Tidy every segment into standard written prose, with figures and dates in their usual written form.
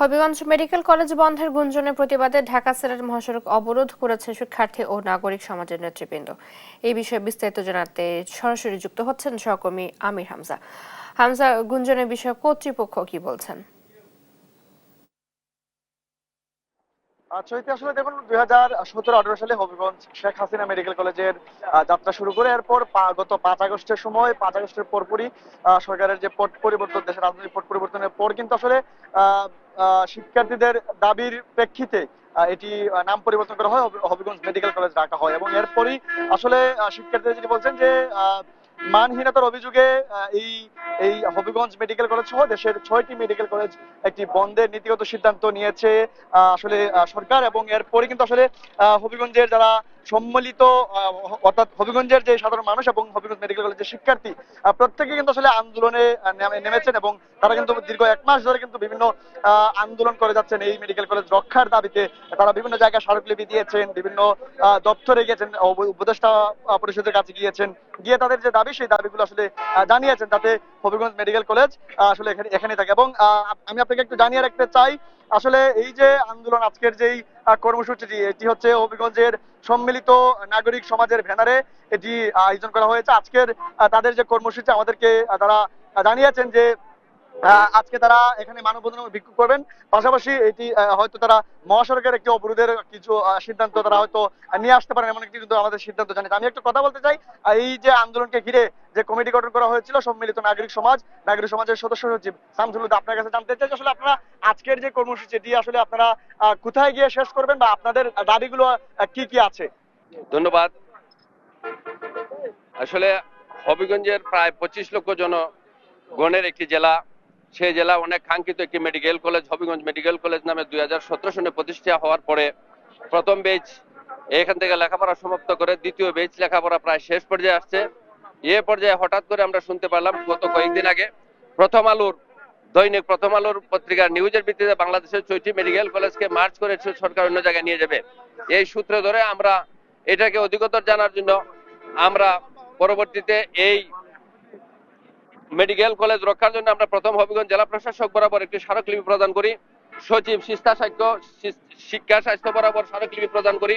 Habiganj medical college বন্ধের গুঞ্জনের প্রতিবাদে ঢাকা সিলেট মহাসড়ক অবরোধ করেছে শিক্ষার্থী ও নাগরিক সমাজের নেতৃবৃন্দ। এই বিষয়ে বিস্তারিত জানাতে সরাসরি যুক্ত হচ্ছেন সহকর্মী আমির হামজা। হামজা, গুঞ্জনের বিষয়ে কর্তৃপক্ষ কি বলছেন? চৈতি আসলে দেখুন 2017-18 সালে হবিগঞ্জ শেখ হাসিনা মেডিকেল কলেজের যাত্রা শুরু করে এরপর গত 5 আগস্টের পরপরই সরকারের যে পট পরিবর্তন, দেশের রাজনৈতিক পট পরিবর্তনের পর কিন্তু আসলে আহ, শিক্ষার্থীদের দাবির প্রেক্ষিতে এটি নাম পরিবর্তন করা হয়, হবিগঞ্জ মেডিকেল কলেজ রাখা হয়। এবং এরপরই আসলে শিক্ষার্থীরা যেটি বলছেন যে মানহীনতার অভিযোগে এই এই হবিগঞ্জ মেডিকেল কলেজ সহ দেশের 6টি মেডিকেল কলেজ একটি বন্ধের নীতিগত সিদ্ধান্ত নিয়েছে আসলে সরকার। এবং এরপরে কিন্তু আসলে হবিগঞ্জের যারা সম্মিলিত অর্থাৎ হবিগঞ্জের যে সাধারণ মানুষ এবং হবিগঞ্জ মেডিকেল কলেজের শিক্ষার্থী প্রত্যেকে কিন্তু আসলে আন্দোলনে নেমেছেন। এবং তারা কিন্তু দীর্ঘ 1 মাস ধরে কিন্তু বিভিন্ন আন্দোলন করে যাচ্ছেন এই মেডিকেল কলেজ রক্ষার দাবিতে। তারা বিভিন্ন জায়গায় স্মারকলিপি দিয়েছেন, বিভিন্ন দপ্তরে গিয়েছেন, উপদেষ্টা পরিষদের কাছে গিয়েছেন, গিয়ে তাদের যে দাবি সেই দাবিগুলো আসলে জানিয়েছেন, তাতে হবিগঞ্জ মেডিকেল কলেজ আসলে এখানে থাকে। এবং আমি আপনাকে একটু জানিয়ে রাখতে চাই, আসলে এই যে আন্দোলন, আজকের যেই কর্মসূচিটি, এটি হচ্ছে হবিগঞ্জের সম্মিলিত নাগরিক সমাজের ব্যানারে এটি আয়োজন করা হয়েছে। আজকের তাদের যে কর্মসূচি আমাদেরকে তারা জানিয়েছেন যে আজকে তারা এখানে মানববন্ধন বিক্ষোভ করবেন, পাশাপাশি এটি হয়তো তারা মহাসড়কের একটি অবরোধের কিছু সিদ্ধান্ত তারা হয়তো নিয়ে আসতে পারেন, এমন একটি কিন্তু আমাদের সিদ্ধান্ত জানিয়েছে। আমি একটু কথা বলতে চাই, এই যে আন্দোলনকে ঘিরে যে কমিটি গঠন করা হয়েছিল সম্মিলিত নাগরিক সমাজের সদস্য সচিব শামসুল হুদা, আপনার কাছে জানতে চাই আসলে আপনারা আজকের যে কর্মসূচি এটি আসলে আপনারা কোথায় গিয়ে শেষ করবেন বা আপনাদের দাবিগুলো কি কি আছে? ধন্যবাদ। আসলে হবিগঞ্জের প্রায় 25 লক্ষ জনগণের একটি জেলা, সেই জেলা অনেক কাঙ্ক্ষিত একটি medical college Habiganj medical college নামে 2017 সনে প্রতিষ্ঠা হওয়ার পরে প্রথম ব্যাচ এখান থেকে লেখাপড়া সমাপ্ত করে দ্বিতীয় ব্যাচ লেখাপড়া প্রায় শেষ পর্যায়ে আসছে। এ পর্যায়ে হঠাৎ করে আমরা শুনতে পারলাম গত কয়েকদিন আগে দৈনিক প্রথম আলোর পত্রিকার নিউজের ভিত্তিতে বাংলাদেশের 6টি মেডিকেল কলেজকে মার্চ করে সরকার অন্য জায়গায় নিয়ে যাবে। এই সূত্র ধরে আমরা এটাকে অধিকতর জানার জন্য আমরা পরবর্তীতে এই মেডিকেল কলেজ রক্ষার জন্য আমরা প্রথম হবিগঞ্জ জেলা প্রশাসক বরাবর একটি স্মারকলিপি প্রদান করি, সচিব শিক্ষা স্বাস্থ্য বরাবর স্মারকলিপি প্রদান করি,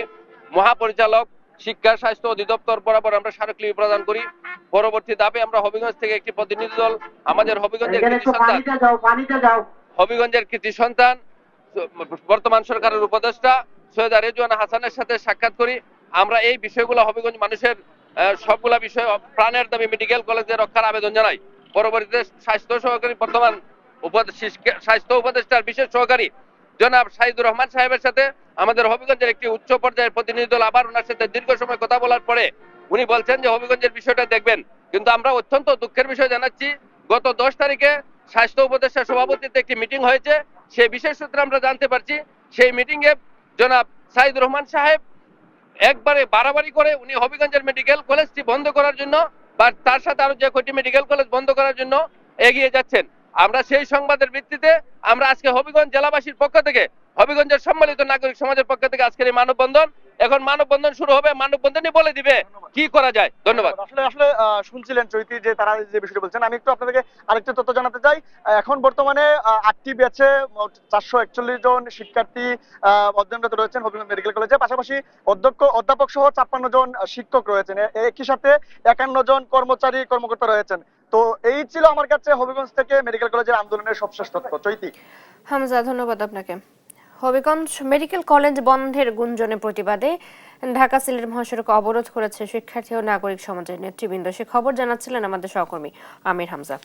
মহাপরিচালক শিক্ষা স্বাস্থ্য অধিদপ্তর বরাবর আমরা স্মারকলিপি প্রদান করি। পরবর্তী ধাপে আমরা হবিগঞ্জ থেকে একটি প্রতিনিধি দল আমাদের হবিগঞ্জের কৃতি সন্তান বর্তমান সরকারের উপদেষ্টা সৈয়দা রেজওয়ানা হাসানের সাথে সাক্ষাৎ করি। আমরা এই বিষয়গুলো হবিগঞ্জ মানুষের সবগুলা বিষয় প্রাণের দাবি মেডিকেল কলেজে রক্ষার আবেদন জানাই। পরবর্তীতে বর্তমান স্বাস্থ্য উপদেষ্টার বিশেষ সহকারী জনাব সাইদুর রহমান সাহেবের সাথে আমাদের হবিগঞ্জের একটি উচ্চ পর্যায়ের প্রতিনিধি দল আবার ওনার সাথে দীর্ঘ সময় কথা বলার পরে উনি বলছেন যে হবিগঞ্জের বিষয়টা দেখবেন। কিন্তু আমরা অত্যন্ত দুঃখের বিষয় জানাচ্ছি, গত 10 তারিখে স্বাস্থ্য উপদেষ্টার সভাপতিত্বে একটি মিটিং হয়েছে। সেই বিশেষ সূত্রে আমরা জানতে পারছি সেই মিটিংয়ে জনাব সাইদুর রহমান সাহেব একবারে বাড়াবাড়ি করে উনি হবিগঞ্জের মেডিকেল কলেজটি বন্ধ করার জন্য বা তার সাথে আরো যে কয়টি মেডিকেল কলেজ বন্ধ করার জন্য এগিয়ে যাচ্ছেন। আমরা সেই সংবাদের ভিত্তিতে আমরা আজকে হবিগঞ্জ জেলাবাসীর পক্ষ থেকে, হবিগঞ্জের সম্মিলিত নাগরিক সমাজের পক্ষ থেকে আজকের এই মানববন্ধন, এখন মানববন্ধন শুরু হবে, মানববন্ধনই বলে দিবে কি করা যায়। ধন্যবাদ। আসলে আসলে শুনছিলেন চৈতি যে তারা যে বিষয়টি বলছেন, আমি একটু আপনাদেরকে আরেকটা তথ্য জানাতে চাই। এখন বর্তমানে 8টি ব্যাচে 441 জন শিক্ষার্থী অধ্যয়নরত রয়েছেন হবিগঞ্জ মেডিকেল কলেজে, পাশাপাশি অধ্যাপক সহ 56 জন শিক্ষক রয়েছেন, একই সাথে 51 জন কর্মকর্তা রয়েছেন। তো এই ছিল আমার কাছে হবিগঞ্জ থেকে মেডিকেল কলেজের আন্দোলনের সবশেষ তথ্য। চৈতি। হামজা, ধন্যবাদ আপনাকে। হবিগঞ্জ মেডিকেল কলেজ বন্ধের গুঞ্জনের প্রতিবাদে ঢাকা সিলেট মহাসড়ক অবরোধ করেছে শিক্ষার্থী ও নাগরিক সমাজের নেতৃবৃন্দ। সে খবর জানাচ্ছিলেন আমাদের সহকর্মী আমির হামজা।